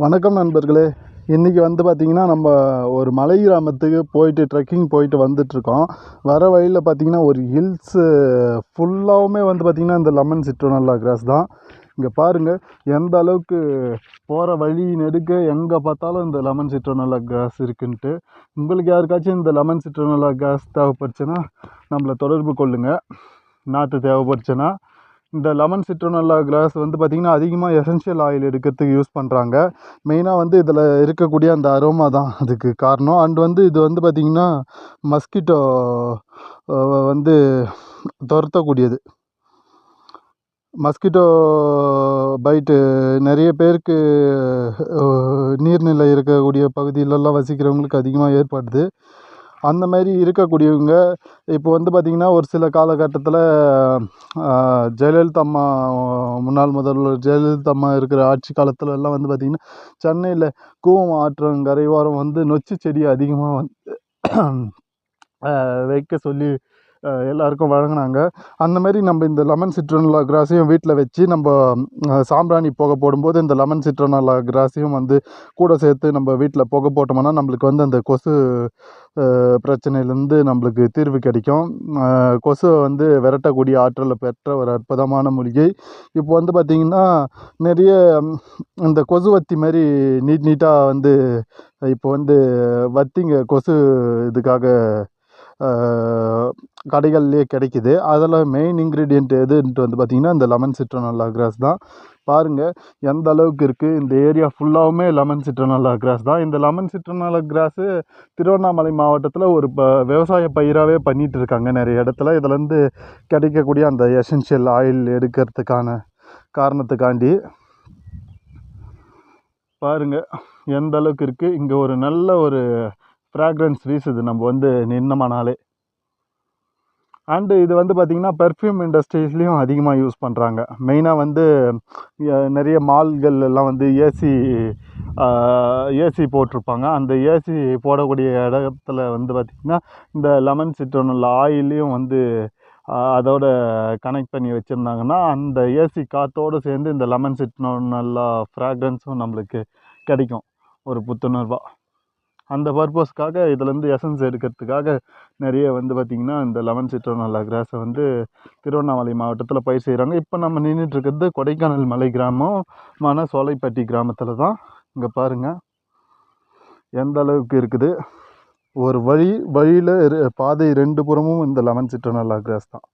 வணக்கம் நண்பர்களே. இன்றைக்கி வந்து பார்த்திங்கன்னா நம்ம ஒரு மலை கிராமத்துக்கு போயிட்டு ட்ரெக்கிங் போயிட்டு வந்துட்ருக்கோம். வர வழியில் பார்த்திங்கன்னா ஒரு ஹில்ஸு ஃபுல்லாகவுமே வந்து பார்த்திங்கன்னா இந்த லெமன் சிட்ரோனல்லா கிராஸ் தான். இங்கே பாருங்கள் எந்த அளவுக்கு போகிற வழி நெடுக்க எங்கே பார்த்தாலும் இந்த லெமன் சிட்ரோனல்லா கிராஸ் இருக்குன்ட்டு. உங்களுக்கு யாருக்காச்சும் இந்த லெமன் சிட்ரோனல்லா கிராஸ் தேவைப்படுச்சுன்னா நம்மளை தொடர்பு கொள்ளுங்கள். நாற்று தேவைப்படுச்சுன்னா இந்த லெமன் சிட்ரோனல்லா கிராஸ் வந்து பார்த்திங்கன்னா அதிகமாக எசென்ஷியல் ஆயில் எடுக்கிறதுக்கு யூஸ் பண்ணுறாங்க. மெயினாக வந்து இதில் இருக்கக்கூடிய அந்த அரோமா தான் அதுக்கு காரணம். அண்ட் வந்து இது வந்து பார்த்திங்கன்னா மஸ்கிட்டோ வந்து துரத்தக்கூடியது. மஸ்கிட்டோ பைட்டு நிறைய பேருக்கு நீர்நிலை இருக்கக்கூடிய பகுதியிலலாம் வசிக்கிறவங்களுக்கு அதிகமாக ஏற்படுது. அந்த மாதிரி இருக்கக்கூடியவங்க இப்போ வந்து பார்த்திங்கன்னா ஒரு சில காலகட்டத்தில் ஜெயலலிதா அம்மா, முன்னாள் முதல்வர் ஜெயலலிதா அம்மா இருக்கிற ஆட்சி காலத்துலலாம் வந்து பார்த்திங்கன்னா சென்னையில் கூவம் ஆற்றங்கரையோரம் வந்து நொச்சி செடி அதிகமாக வந்து வைக்க சொல்லி எல்லாருக்கும் வழங்கினாங்க. அந்த மாதிரி நம்ம இந்த லெமன் சிட்ரோனல்லா கிராஸையும் வீட்டில் வச்சு நம்ம சாம்பிராணி புகை போடும்போது இந்த லெமன் சிட்ரோனல்லா கிராஸையும் வந்து கூட சேர்த்து நம்ம வீட்டில் புகை போட்டோம்னா நம்மளுக்கு வந்து அந்த கொசு பிரச்சனையிலேருந்து நம்மளுக்கு தீர்வு கிடைக்கும். கொசுவை வந்து விரட்டக்கூடிய ஆற்றலை பெற்ற ஒரு அற்புதமான மூலிகை. இப்போ வந்து பார்த்திங்கன்னா நிறைய இந்த கொசுவத்தி மாதிரி நீட்டாக வந்து இப்போ வந்து வத்திங்க கொசு இதுக்காக கடைகள்லேயே கிடைக்கிது. அதில் மெயின் இன்க்ரீடியன்ட் எதுன்ட்டு வந்து பார்த்திங்கன்னா இந்த லெமன் சிட்ரோனல்லா கிராஸ் தான். பாருங்கள் எந்த அளவுக்கு இருக்குது. இந்த ஏரியா ஃபுல்லாகவுமே லெமன் சிட்ரோனல்லா கிராஸ் தான். இந்த லெமன் சிட்ரோனல்லா கிராஸு திருவண்ணாமலை மாவட்டத்தில் ஒரு விவசாய பயிராகவே பண்ணிகிட்டு இருக்காங்க நிறைய இடத்துல. இதுலேருந்து கிடைக்கக்கூடிய அந்த எசென்ஷியல் ஆயில் எடுக்கிறதுக்கான காரணத்துக்காண்டி பாருங்கள் எந்த அளவுக்கு இருக்குது. இங்கே ஒரு நல்ல ஒரு ஃப்ராக்ரன்ஸ் வீசுது நம்ம வந்து நின்னமானாலே. அண்டு இது வந்து பார்த்திங்கன்னா பெர்ஃப்யூம் இண்டஸ்ட்ரீஸ்லேயும் அதிகமாக யூஸ் பண்ணுறாங்க. மெயினாக வந்து நிறைய மால்கள் எல்லாம் வந்து ஏசி போட்டிருப்பாங்க. அந்த ஏசி போடக்கூடிய இடத்துல வந்து பார்த்திங்கன்னா இந்த லெமன் சிட்ரோனல்லா ஆயிலையும் வந்து அதோட கனெக்ட் பண்ணி வச்சுருந்தாங்கன்னா அந்த ஏசி காற்றோடு சேர்ந்து இந்த லெமன் சிட்ரோனல்லா ஃப்ராக்ரன்ஸும் நம்மளுக்கு கிடைக்கும் ஒரு புத்துணர்வாக. அந்த பர்பஸ்க்காக இதுலேருந்து எசன்ஸ் எடுக்கிறதுக்காக நிறைய வந்து பார்த்திங்கன்னா இந்த லெமன் சிட்ரோனல்லா கிராஸை வந்து திருவண்ணாமலை மாவட்டத்தில் பயிர் செய்கிறாங்க. இப்போ நம்ம நின்றுட்டுருக்கிறது கொடைக்கானல் மலை கிராமமான சோலைப்பட்டி கிராமத்தில் தான். இங்கே பாருங்கள் எந்த அளவுக்கு இருக்குது. ஒரு வழியில் பாதை 2 புறமும் இந்த லெமன் சிட்ரோனல்லா கிராஸ் தான்.